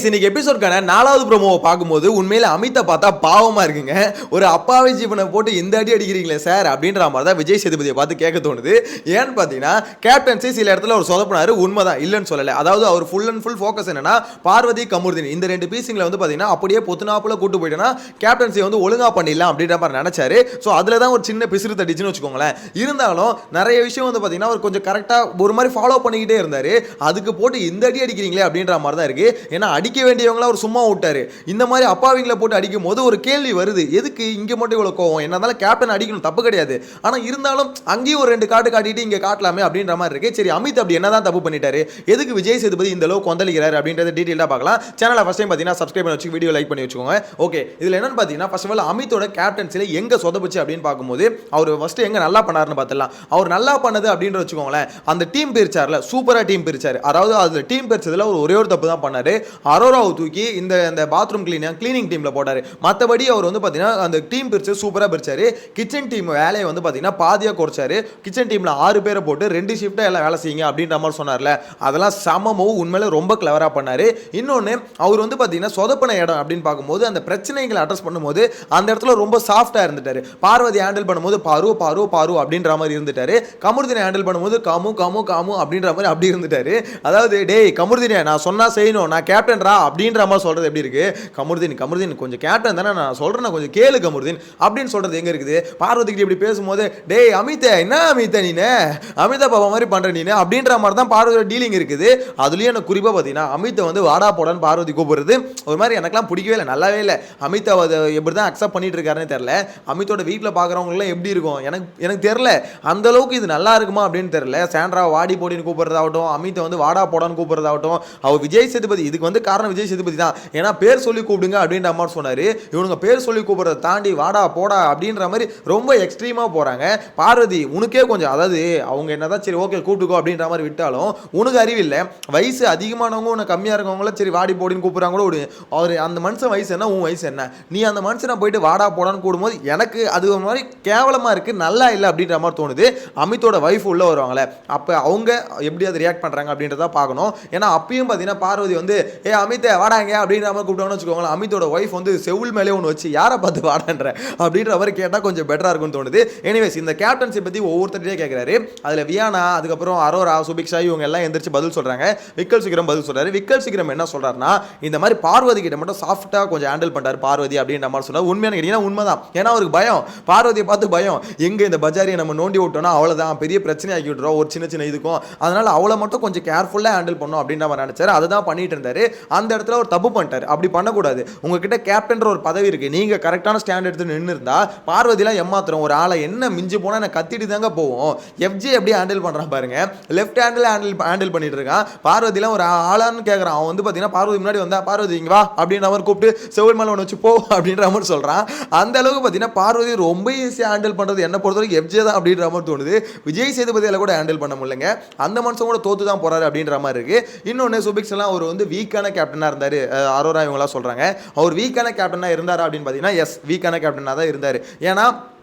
இன்னைக்கு எபிசோட்கான 4வது ப்ரோமோவை பார்க்கும்போது உண்மையில அமித்தை பார்த்தா பாவமா இருக்குங்க. ஒரு அப்பாவி ஜீவனை போட்டு இந்த அடி அடிக்கிறீங்களே சார் அப்படின்ற மாதிரி தான் விஜய் சேதுபதியை பார்த்து கேட்க தோணுது. ஏன்னு பார்த்தீங்கன்னா கேப்டன்சி சில இடத்துல ஒரு சொதப்பினாரு, உண்மைதான், இல்லைன்னு சொல்லலை. அதாவது அவர் ஃபுல் அண்ட் ஃபுல் ஃபோக்கஸ் என்னன்னா பார்வதி கமருதீன் இந்த ரெண்டு பீசிங்கில் வந்து பார்த்தீங்கன்னா அப்படியே பொத்துனாப்புல கூட்டு போயிட்டேன்னா கேப்டன்சி வந்து ஒழுங்கா பண்ணிடலாம் அப்படின்ற மாதிரி நினைச்சாரு. ஸோ அதில் தான் ஒரு சின்ன பிசிறு தடிச்சுன்னு வச்சுக்கோங்களேன். இருந்தாலும் நிறைய விஷயம் வந்து பார்த்தீங்கன்னா அவர் கொஞ்சம் கரெக்டாக ஒரு மாதிரி ஃபாலோ பண்ணிக்கிட்டே இருந்தார். அதுக்கு போட்டு இந்த அடி அடிக்கிறீங்களே அப்படின்ற மாதிரி தான் இருக்கு. ஏன்னா அடிக்க வேண்டியவங்கள அவர் சும்மா விட்டாரு. இந்த மாதிரி அப்பாவிங்களை போட்டு அடிக்கும் போது ஒரு கேள்வி வருது, எதுக்கு இங்க மட்டும் இவ்வளவு கோவம்? என்னதாலும் கேப்டன் அடிக்கணும், தப்பு கிடையாது. ஆனா இருந்தாலும் அங்கேயும் ஒரு ரெண்டு காட்டு காட்டிட்டு இங்க காட்டலாமே அப்படின்ற மாதிரி இருக்கு. சரி, அமித் அப்படி என்னதான் தப்பு பண்ணிட்டாரு, எதுக்கு விஜய் சேதுபதி இந்த அளவுக்கு கொந்தளிக்கிறாரு அப்படின்றத டீடைலா பார்க்கலாம். சேனலை ஃபர்ஸ்ட் டைம் பார்த்தீங்கன்னா சப்ஸ்கிரைப் பண்ணி வச்சு வீடியோ லைக் பண்ணி வச்சுக்கோங்க. ஓகே, இதுல என்னன்னு பார்த்தீங்கன்னா ஃபர்ஸ்ட் ஆஃப் ஆல் அமித்தோட கேப்டன்சில எங்க சொதப்புச்சு அப்படின்னு பார்க்கும்போது அவர் ஃபர்ஸ்ட் எங்க நல்லா பண்ணாருன்னு பார்த்தலாம். அவர் நல்லா பண்ணது அப்படின்னு வச்சுக்கோங்களேன், அந்த டீம் பிரிச்சார்ல, சூப்பரா டீம் பிரிச்சாரு. அதாவது அதுல டீம் பிரிச்சதுல ஒரே ஒரு தப்பு தான் பண்ணாரு. அரோராவை தூக்கி இந்த பாத்ரூம் கிளீனிங் டீம்ல போட்டாரு. மற்றபடி அவர் வந்து பார்த்தீங்கன்னா அந்த டீம் பிரிச்சு சூப்பரா பிரிச்சாரு. கிச்சன் டீம் வேலையை வந்து பார்த்தீங்கன்னா பாதியா குறைச்சாரு. கிச்சன் டீம்ல 6 பேரை போட்டு 2 ஷிஃப்ட்டா எல்லாம் வேலை செய்யுங்க அப்படின்ற மாதிரி சொன்னார்ல, அதெல்லாம் சமமும் உண்மையில ரொம்ப கிளவரா பண்ணாரு. இன்னொன்னு அவர் வந்து பார்த்தீங்கன்னா சொதப்பன இடம் அப்படின்னு பார்க்கும்போது அந்த பிரச்சனைகளை அட்ரஸ் பண்ணும்போது அந்த இடத்துல ரொம்ப சாஃப்டா இருந்துட்டாரு. பார்வதி ஹேண்டில் பண்ணும்போது பாரு பாரு பாரு அப்படின்ற மாதிரி இருந்துட்டாரு. கமருதீனை ஹேண்டில் பண்ணும்போது காமு காமு காமு அப்படின்ற மாதிரி அப்படி இருந்துட்டாரு. அதாவது டேய் கமருதீனே, நான் சொன்னா செய்யணும், நான் கேப்டன்ரா அப்படின்ற மாதிரி சொல்றது எப்படி இருக்கு? கமருதீன் கொஞ்சம் கேப்டன் தானே, நான் சொல்றேன் கொஞ்சம் கேளு கமருதீன் அப்படின்னு சொல்றது எங்க இருக்குது? பார்வதிக்கு இப்படி பேசும்போது டேய் அமித், என்ன அமித் நீனு அமிதா பாபா மாதிரி பண்ற நீனு அப்படின்ற மாதிரி தான் பார்வதியோட டீலிங் இருக்குது. அதுலயும் எனக்கு குறிப்பா பார்த்தீங்கன்னா அமித்தை வந்து வாடா போடான்னு பார்வதி கூப்பிடுறது ஒரு மாதிரி எனக்குலாம் பிடிக்கவே இல்லை, நல்லாவே இல்லை. அமித் எப்படி தான் அக்செப்ட் பண்ணிட்டு இருக்காருன்னு தெரியல. அமித்தோட வீட்டில் பார்க்குறவங்களாம் எப்படி இருக்கும் எனக்கு தெரியல. அந்த அளவுக்கு இது நல்லா இருக்குமா அப்படின்னு தெரியல. சாண்ட்ரா வாடி போடின்னு கூப்பிடுறதாகட்டும், அமித்தை வந்து வாடா போடான்னு கூப்பிடுறதாகட்டும், அவர் விஜய் சேதுபதி இதுக்கு வந்து காரணம் விஜய் சேதுபதி தான். ஏன்னா பேர் சொல்லி கூப்பிடுங்க அப்படின்ற மாதிரி சொன்னாரு. இவனுங்க பேர் சொல்லி கூப்பிடுறத தாண்டி வாடா போடா அப்படின்ற மாதிரி ரொம்ப எக்ஸ்ட்ரீமா போறாங்க. பார்வதி உனக்கே கொஞ்சம், அதாவது அவங்க என்னதான் சரி ஓகே கூப்பிட்டுக்கோ அப்படின்ற மாதிரி விட்டாலும் உனக்கு அறிவு இல்லை. வயசு அதிகமானவங்க உனக்கு கம்மியா இருக்கவங்கள சரி வாடி போடின்னு கூப்பிடுறாங்க கூட. அவர் அந்த மனுஷன் வயசு என்ன, உன் வயசு என்ன, நீ அந்த மனுஷனை போயிட்டு வாடா போடான்னு கூடும்போது எனக்கு அது ஒரு மாதிரி கேவலமா இருக்கு, நல்லா இல்லை அப்படின்ற மாதிரி தோணுது. அமித்தோட வைஃப் உள்ள வருவாங்களே, அப்ப அவங்க எப்படி அதை ரியாக்ட் பண்றாங்க அப்படின்றத பார்க்கணும். ஏன்னா அப்பயும் பார்த்தீங்கன்னா பார்வதி வந்து ஏ அமித்தை வாடாங்க அப்படின்ற மாதிரி கூப்பிட்டாங்கன்னு வச்சுக்கோங்களேன். அமித்தோட ஒய்ஃப் வந்து செவுல் மேலே ஒன்று வச்சு யாரை பார்த்து வாடான்ற அப்படின்ற மாதிரி கேட்டால் கொஞ்சம் பெட்டராக இருக்கும்னு தோணுது. எனிவேஸ், இந்த கேப்டன்சி பற்றி ஒவ்வொருத்தரையே கேட்குறாரு. அதில் வியானா, அதுக்கப்புறம் அரோரா, சுபிக்ஷா இவங்க எல்லாம் எந்திரிச்சு பதில் சொல்கிறாங்க. விக்கல் சீக்கிரம் பதில் சொல்கிறாரு. விக்கல் சீக்கிரம் என்ன சொல்கிறாருன்னா, இந்த மாதிரி பார்வதி கிட்ட மட்டும் சாஃப்டாக கொஞ்சம் ஹேண்டில் பண்ணுறாரு பார்வதி அப்படின்ற மாதிரி சொன்னார். உண்மையான கேட்டீங்கன்னா உண்மைதான். ஏன்னா அவருக்கு பயம், பார்வதியை பார்த்து பயம். எங்கே இந்த பஜாரியை நம்ம நோண்டி விட்டோம்னா அவ்வளோதான், பெரிய பிரச்சனை ஆக்கி விட்டுறோம் ஒரு சின்ன சின்ன இதுக்கும். அதனால அவளை மட்டும் கொஞ்சம் கேர்ஃபுல்லாக ஹேண்டில் பண்ணும் அப்படின்ற மாதிரி நினைச்சாரு. அதுதான் பண்ணிட்டு இருந்தாரு. அந்த இடத்துல ஒரு தப்பு பண்ணிட்டாரு. அப்படி பண்ணக்கூடாது. உங்ககிட்ட கேப்டன்ற ஒரு பதவி இருக்கு, நீங்க கரெக்டான ஸ்டாண்ட் எடுத்து நின்று இருந்தா பார்வதிலாம் ஏமாத்துறோம் ஒரு ஆளை என்ன மிஞ்சி போனா எனக்கு கத்திட்டு தாங்க போவோம். எஃப்ஜே எப்படி ஹேண்டில் பண்றான் பாருங்க, லெஃப்ட் ஹேண்டில் ஹேண்டில் பண்ணிட்டு இருக்கான். பார்வதிலாம் ஒரு ஆளான்னு கேட்கறான். அவன் வந்து பாத்தீங்கன்னா பார்வதி முன்னாடி வந்தா பார்வதி இங்க வா அப்படின்ற மாதிரி கூப்பிட்டு செவல் மேல ஒன்று வச்சு போ அப்படின்ற மாதிரி சொல்றான். அந்த அளவுக்கு பாத்தீங்கன்னா பார்வதி ரொம்ப ஈஸியா ஹேண்டில் பண்றது என்ன பொறுத்தவரைக்கும் எஃப்ஜே தான் அப்படின்ற மாதிரி தோணுது. விஜய் சேதுபதியால கூட ஹேண்டில் பண்ண முடியலங்க. அந்த மனுஷன் கூட தோத்து தான் போறாரு அப்படின்ற மாதிரி இருக்கு. இன்னொன்னு சுபிக்ஸ் எல்லாம் அவர் வந்து வீக்கான கேப்டனா இருந்தாரு. அரோரா இவங்களா சொல்றாங்க அவர் வீக்கான கேப்டனா இருந்தாரா அப்படின்னு பார்த்தீங்கன்னா எஸ், வீக்கான கேப்டனா தான் இருந்தார். ஏன்னா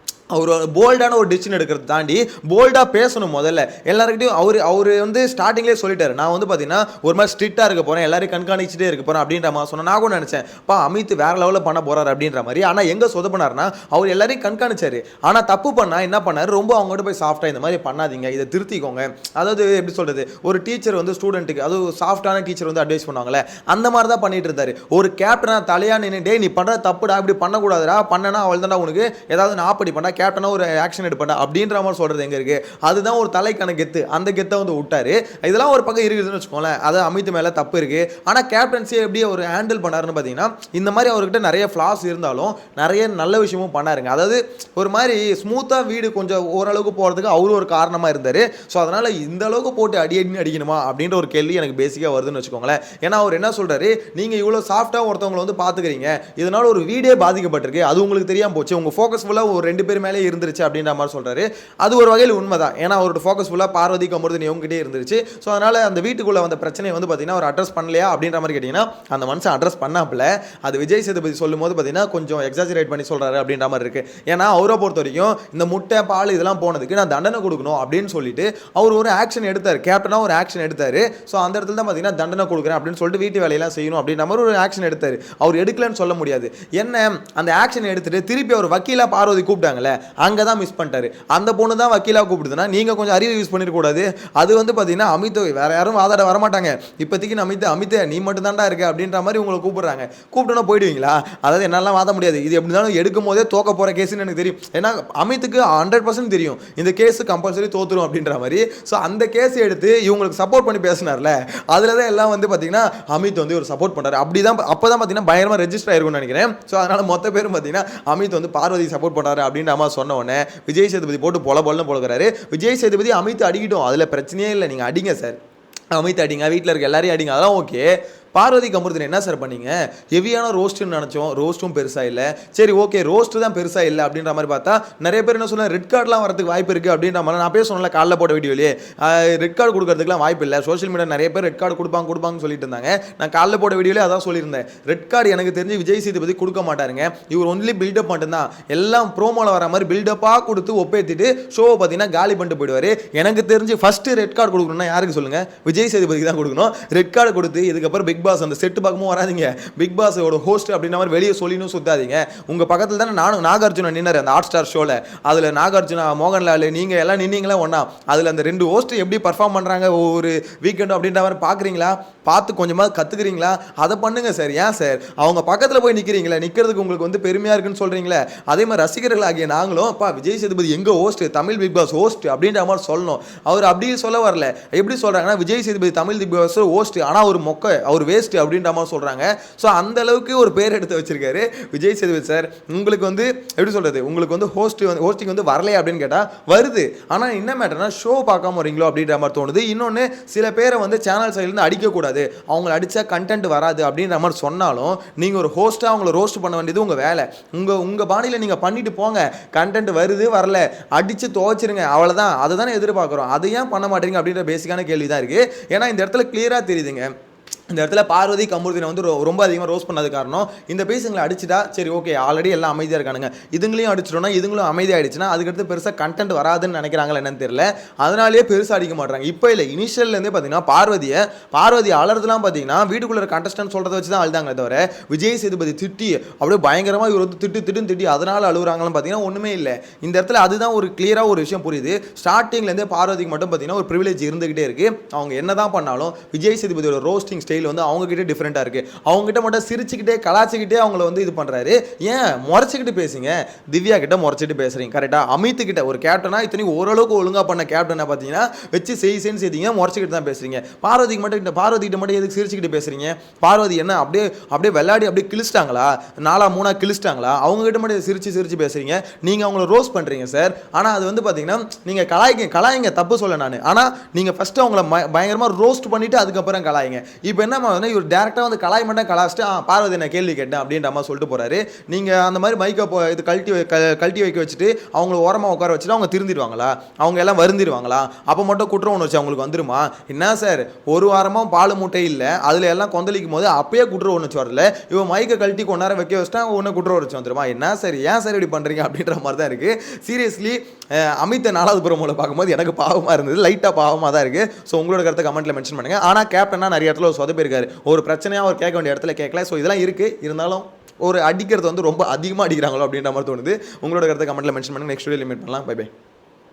அவர் போல்டான ஒரு டிசிஷன் எடுக்கிறத தாண்டி போல்டாக பேசணும். முதல்ல எல்லாருக்கிட்டையும் அவர் வந்து ஸ்டார்டிங்லேயே சொல்லிட்டாரு, நான் வந்து பார்த்தீங்கன்னா ஒரு மாதிரி ஸ்ட்ரிக்டாக இருக்க போகிறேன், எல்லாரையும் கண்காணிச்சுட்டே இருக்க போகிறேன் அப்படின்ற மாதிரி சொன்னேன். நான் கூட நினச்சேன் பா அமித் வேற லெவலில் பண்ண போகிறார் அப்படின்ற மாதிரி. ஆனால் எங்கே சொதப்பினார்னா அவர் எல்லாரையும் கண்காணிச்சார். ஆனால் தப்பு பண்ணால் என்ன பண்ணார், ரொம்ப அவங்ககிட்ட போய் சாஃப்டாக இந்த மாதிரி பண்ணாதீங்க, இதை திருத்திக்கோங்க. அதாவது எப்படி சொல்கிறது, ஒரு டீச்சர் வந்து ஸ்டூடெண்ட்டுக்கு, அது சாஃப்டான டீச்சர் வந்து அட்வைஸ் பண்ணுவாங்களே, அந்த மாதிரி தான் பண்ணிட்டு இருந்தார். ஒரு கேப்டனாக தலையாக நின்றுட்டே நீ பண்ணுற தப்புடா, இப்படி பண்ணக்கூடாதுடா, பண்ணனா அவள் தான்டா உனக்கு ஏதாவது நான் அப்படி பண்ணா கேப்டனா ஒரு ஆக்ஷன் எடுப்பா அப்படின்ற மாதிரி சொல்றது எங்க இருக்கு? அதுதான் ஒரு தலைக்கான கெத்து. அந்த கெத்தை வந்து விட்டாரு. இதெல்லாம் ஒரு பக்கம் இருக்குதுன்னு வச்சுக்கோங்களேன். அது அமித் மேல தப்பு இருக்கு. ஆனா கேப்டன்சி எப்படி ஒரு ஹேண்டில் பண்ணாருன்னு பாத்தீங்கன்னா இந்த மாதிரி அவர்கிட்ட நிறைய ஃபிளாஸ் இருந்தாலும் நிறைய நல்ல விஷயமும் பண்ணாருங்க. அதாவது ஒரு மாதிரி ஸ்மூத்தா வீடு கொஞ்சம் ஓரளவுக்கு போறதுக்கு அவரு ஒரு காரணமா இருந்தாரு. ஸோ அதனால இந்த அளவுக்கு போட்டு அடிக்கணுமா அப்படின்ற ஒரு கேள்வி எனக்கு பேசிக்கா வருதுன்னு வச்சுக்கோங்களேன். ஏன்னா அவர் என்ன சொல்றாரு, நீங்க இவ்வளவு சாஃப்டா ஒருத்தவங்களை வந்து பாத்துக்கிறீங்க, இதனால ஒரு வீடே பாதிக்கப்பட்டிருக்கு, அது உங்களுக்கு தெரியாம போச்சு, உங்க ஃபோக்கஸ் ஃபுல்லா ஒரு 2 பேர் மேலே இருந்துருச்சு அப்படின்ற மாதிரி சொல்றாரு. அது ஒரு வகையில் உண்மைதான். ஏன்னா அவரோட ஃபோக்கஸ் ஃபுல்லாக பார்வதி கமருதீன் இவங்ககிட்டே இருந்துருச்சு. ஸோ அதனால அந்த வீட்டுக்குள்ள வந்த பிரச்சனையை வந்து பார்த்தீங்கன்னா அவர் அட்ரஸ் பண்ணலையா அப்படின்ற மாதிரி கேட்டிங்கன்னா அந்த மனுஷன் அட்ரஸ் பண்ணாப்புல. அது விஜய் சேதுபதி சொல்லும் போது பார்த்தீங்கன்னா கொஞ்சம் எக்ஸாஜரேட் பண்ணி சொல்றாரு அப்படின்ற மாதிரி இருக்கு. ஏன்னா அவரை பொறுத்த வரைக்கும் இந்த முட்டை பால் இதெல்லாம் போனதுக்கு நான் தண்டனை கொடுக்கணும் அப்படின்னு சொல்லிட்டு அவர் ஒரு ஆக்ஷன் எடுத்தார். கேப்டனா ஒரு ஆக்ஷன் எடுத்தாரு. ஸோ அந்த இடத்துல தான் பார்த்தீங்கன்னா தண்டனை கொடுக்குறேன் அப்படின்னு சொல்லிட்டு வீட்டு வேலையெல்லாம் செய்யணும் அப்படின்ற மாதிரி ஒரு ஆக்ஷன் எடுத்தாரு. அவர் எடுக்கலன்னு சொல்ல முடியாது. என்ன அந்த ஆக்ஷன் எடுத்துட்டு திருப்பி அவர் வக்கீலா பார்வதி கூப்பிட்டாங்கல்ல, அங்கே தான் மிஸ் பண்ணிட்டாரு. அந்த பொண்ணு தான் வக்கீலா கூப்பிடுதுன்னா நீங்க கொஞ்சம் அறிவு யூஸ் பண்ணிருக்கூடாது. அது வந்து பார்த்தீங்கன்னா அமித் வேற யாரும் வாதாட வரமாட்டாங்க. இப்போதைக்கு அமித் நீ மட்டும் தான்டா இருக்க அப்படின்ற மாதிரி உங்களை கூப்பிடுறாங்க. கூப்பிட்டோன்னா போயிடுவீங்களா? அதாவது என்னால வாத முடியாது. இது எப்படி இருந்தாலும் எடுக்கும் போதே தோக்க போற கேஸ்ன்னு எனக்கு தெரியும். ஏன்னா அமித்துக்கு 100% தெரியும் இந்த கேஸ் கம்பல்சரி தோத்துரும் அப்படின்ற மாதிரி. ஸோ அந்த கேஸ் எடுத்து இவங்களுக்கு சப்போர்ட் பண்ணி பேசினார்ல, அதுல தான் எல்லாம் வந்து பார்த்தீங்கன்னா அமித் வந்து ஒரு சப்போர்ட் பண்றாரு. அப்படிதான் அப்பதான் பார்த்தீங்கன்னா பயங்கரமா ரெஜிஸ்டர் ஆயிருக்கும்னு நினைக்கிறேன். ஸோ அதனால மொத்த பேரும் பார்த்தீங்கன்னா அமித் வந்து பார்வதி சப்போர்ட் பண்றாரு அப்படின்ற மாதிரி சொன்ன உடனே விஜய் சேதுபதி போட்டு பொலன்னு பொழுகிறாரு. விஜய் சேதுபதி அமித் அடிக்கட்டும், அதுல பிரச்சனையே இல்லை, நீங்க அடிங்க சார், அமித் அடிங்க, வீட்டில் இருக்க எல்லாரையும் அடிங்க, அதெல்லாம் ஓகே. பார்வதி கமருதீன் என்ன சார் பண்ணீங்க? ஹெவியான ரோஸ்ட்னு நினச்சோம், ரோஸ்ட்டும் பெருசாக இல்லை. சரி ஓகே, ரோஸ்ட்டு தான் பெருசாக இல்லை அப்படின்ற மாதிரி பார்த்தா நிறைய பேர் என்ன சொல்ல ரெட் கார்டெலாம் வரதுக்கு வாய்ப்பு இருக்குது அப்படின்ற மாதிரி நான் பேச சொன்னல காலைல போட்ட வீடியோலேயே. ரெட் கார்டு கொடுக்கறதுக்குலாம் வாய்ப்பு இல்லை. சோஷியல் மீடியா நிறைய பேர் ரெட் கார்டு கொடுப்பாங்கன்னு சொல்லிட்டு இருந்தாங்க. நான் காலைல போட்ட வீடியோலேயே அதான் சொல்லியிருந்தேன். ரெட் கார்டு எனக்கு தெரிஞ்சு விஜய் சேதுபதி கொடுக்க மாட்டாருங்க. இவர் ஒன்லி பில்டப் மட்டும்தான், எல்லாம் ப்ரோமோவில் வர மாதிரி பில்டப்பாக கொடுத்து ஒப்பேற்றிட்டு ஷோவை பார்த்தீங்கன்னா காலி பண்ணிட்டு போயிடுவார். எனக்கு தெரிஞ்சு ஃபஸ்ட்டு ரெட் கார்டு கொடுக்கணும்னா யாருக்கு சொல்லுங்கள்? விஜய் சேதுபதிக்கு தான் கொடுக்கணும். ரெட் கார்டு கொடுத்து இதுக்கப்புறம் பிக் பாஸ் அந்த செட்டு பக்கமும் வராதிங்க, பிக் பாஸோட ஹோஸ்ட் அப்படின்ற மாதிரி வெளியே சொல்லினும் சுத்தாதீங்க. உங்க பக்கத்தில் தானே நாகார்ஜுனா நின்னாரு அந்த ஹாட் ஸ்டார் ஷோல. அதுல நாகார்ஜுனா, மோகன்லால், நீங்க எல்லாம் நின்னீங்களா ஒண்ணா? அதுல அந்த 2 ஹோஸ்ட் எப்படி பர்ஃபார்ம் பண்றாங்க ஒரு வீக்கெண்ட் அப்படின்ற மாதிரி பாக்குறீங்களா? பார்த்து கொஞ்சமாக கத்துக்கிறீங்களா? அதை பண்ணுங்க சார். ஏன் சார் அவங்க பக்கத்தில் போய் நிற்கிறீங்களா? நிற்கிறதுக்கு உங்களுக்கு வந்து பெருமையாக இருக்குன்னு சொல்கிறீங்களே. அதே மாதிரி ரசிகர்கள் ஆகிய நாங்களும் அப்பா விஜய் சேதுபதி எங்கே host, Tamil Bigg Boss host அப்படின்ற மாதிரி சொல்லணும். அவர் அப்படி சொல்ல வரல. எப்படி சொல்கிறாங்கன்னா Vijay Sethupathi Tamil Bigg Boss host, ஆனால் அவர் மொக்க, அவர் வேஸ்ட் அப்படின்ற மாதிரி சொல்கிறாங்க. ஸோ அந்த அளவுக்கு ஒரு பேர் எடுத்து வச்சிருக்காரு விஜய் சேதுபதி சார். உங்களுக்கு வந்து எப்படி சொல்கிறது, உங்களுக்கு வந்து ஹோஸ்டிங் வந்து வரலையா அப்படின்னு கேட்டால் வருது. ஆனால் என்ன மேட்டர்னா ஷோ பார்க்காம வரீங்களோ அப்படின்ற மாதிரி தோணுது. இன்னொன்று சில பேரை வந்து சேனல் சைட்லேருந்து அடிக்கக்கூடாது, அவங்களை அடித்தா கண்டென்ட் வராது அப்படின்ற மாதிரி சொன்னாலும் நீங்கள் ஒரு ஹோஸ்ட்டாக அவங்கள ரோஸ்ட் பண்ண வேண்டியது உங்கள் வேலை. உங்கள் பாணியில் நீங்கள் பண்ணிட்டு போங்க. கண்டென்ட் வருது வரல அடித்து துவைச்சிருங்க, அவ்வளோதான். அதை தானே எதிர்பார்க்குறோம். அதை ஏன் பண்ண மாட்டேங்க அப்படின்ற பேசிக்கான கேள்வி தான் இருக்குது. ஏன்னா இந்த இடத்துல கிளியராக தெரியுதுங்க, இந்த இடத்துல பார்வதி கமருதீனை வந்து ரொம்ப அதிகமாக ரோஸ் பண்ணது காரணம் இந்த பேசுங்களை அடிச்சுட்டா சரி ஓகே ஆல்ரெடி எல்லாம் அமைதியாக இருக்கானுங்க, இதுங்களையும் அடிச்சிட்டோம்னா இதுங்களும் அமைதியாகிடுச்சுன்னா அதுக்கடுத்து பெருசாக கண்டென்ட் வராதுன்னு நினைக்கிறாங்களா என்னன்னு தெரியல. அதனாலேயே பெருசாக அடிக்க மாட்டாங்க. இப்போ இல்லை, இனிஷியல்லேருந்தே பார்த்தீங்கன்னா பார்வதி அலறதுலாம் பார்த்தீங்கன்னா வீட்டுக்குள்ளே கண்டஸ்டன்ட் சொல்கிறத வச்சு தான் அழுதாங்களே தவிர விஜய் சேதுபதி திட்டி அப்படியே பயங்கரமாக இவர் வந்து திட்டு அதனால் அழுகுறாங்கன்னு பார்த்தீங்கன்னா ஒன்றுமே இல்லை. இந்த இடத்துல அதுதான் ஒரு கிளியராக ஒரு விஷயம் புரியுது. ஸ்டார்டிங்லேருந்தே பார்வதிக்கு மட்டும் பார்த்தீங்கன்னா ஒரு ப்ரிவிலேஜ் இருந்துகிட்டே இருக்குது. அவங்க என்ன தான் பண்ணாலும் விஜய் சேதுபதியோட ரோஸ்டிங் ஸ்டைல் வந்து அவங்க கிட்ட டிஃபரெண்டா இருக்கு. அவங்க கிட்ட மட்டும் சிரிச்சுக்கிட்டே கலாச்சிக்கிட்டே அவங்கள வந்து இது பண்றாரு. ஏன் முறைச்சிக்கிட்டு பேசுங்க, திவ்யா கிட்ட முறைச்சிட்டு பேசுறீங்க கரெக்டா? அமித் கிட்ட ஒரு கேப்டனா இத்தனை ஓரளவுக்கு ஒழுங்கா பண்ண கேப்டனா பாத்தீங்கன்னா வச்சு செய்யுன்னு செய்தீங்க, முறைச்சிக்கிட்டு தான் பேசுறீங்க. பார்வதி கிட்ட மட்டும் எதுக்கு சிரிச்சுக்கிட்டு பேசுறீங்க? பார்வதி என்ன அப்படியே விளையாடி அப்படியே கிழிச்சிட்டாங்களா, 4-3 கிழிச்சிட்டாங்களா? அவங்க கிட்ட மட்டும் சிரிச்சு பேசுறீங்க, நீங்க அவங்கள ரோஸ் பண்றீங்க சார். ஆனா அது வந்து பாத்தீங்கன்னா நீங்க கலாய்ங்க தப்பு சொல்ல நான், ஆனா நீங்க ஃபர்ஸ்ட் அவங்கள பயங்கரமா ரோஸ்ட் பண்ணிட்டு அதுக்கப்புறம் கலாய்ங்க. இப்போ என்ன இவர் டேரக்டா வந்து கலாய் மட்டும் கலாச்சிட்டு பார்வதி நான் கேள்வி கேட்டேன் அப்படின்ற மாதிரி சொல்லிட்டு போறாரு. நீங்க அந்த மாதிரி மைக்கை இது கழட்டி வைக்க வச்சுட்டு அவங்கள ஓரமா உட்கார வச்சுட்டு அவங்க திருந்திடுவாங்களா? அவங்க எல்லாம் வருந்திடுவாங்களா? அப்போ மட்டும் குற்றம் உணர்ச்சி அவங்களுக்கு வந்துருமா? என்ன சார் ஒரு வாரமா பால் மூட்டை இல்லை, அதுல எல்லாம் கொந்தளிக்கும் போது அப்பயே குற்றம் உணர்ச்சி வரல, இவன் மைக்கை கழட்டி கொண்டார வைக்க வச்சுட்டா ஒன்று குற்றம் உணர்ச்சி வந்துருமா? என்ன சார் ஏன் சார் இப்படி பண்றீங்க அப்படின்ற மாதிரி தான் இருக்கு. சீரியஸ்லி அமித் 4வது ப்ரோமோல பார்க்கும்போது எனக்கு பாவமா இருந்தது, லைட்டா பாவமா தான் இருக்கு. ஸோ உங்களோட கருத்தை கமெண்ட்ல மென்ஷன் பண்ணுங்க. ஆனா கேப்டனா நிறைய இடத்துல சொதப்பி இருக்காரு, ஒரு பிரச்சனையாக அவர் கேட்க வேண்டிய இடத்துல கேட்கல. ஸோ இதெல்லாம் இருக்குது, இருந்தாலும் ஒரு அடிக்கிறது வந்து ரொம்ப அதிகமாக அடிக்கிறாங்களோ அப்படின்ற மாதிரி தோணுது. உங்களோட கருத்தை கமெண்ட்டில் மென்ஷன் பண்ணுங்கள். நெக்ஸ்ட் வீடியோவில் மீட் பண்ணலாம். Bye by.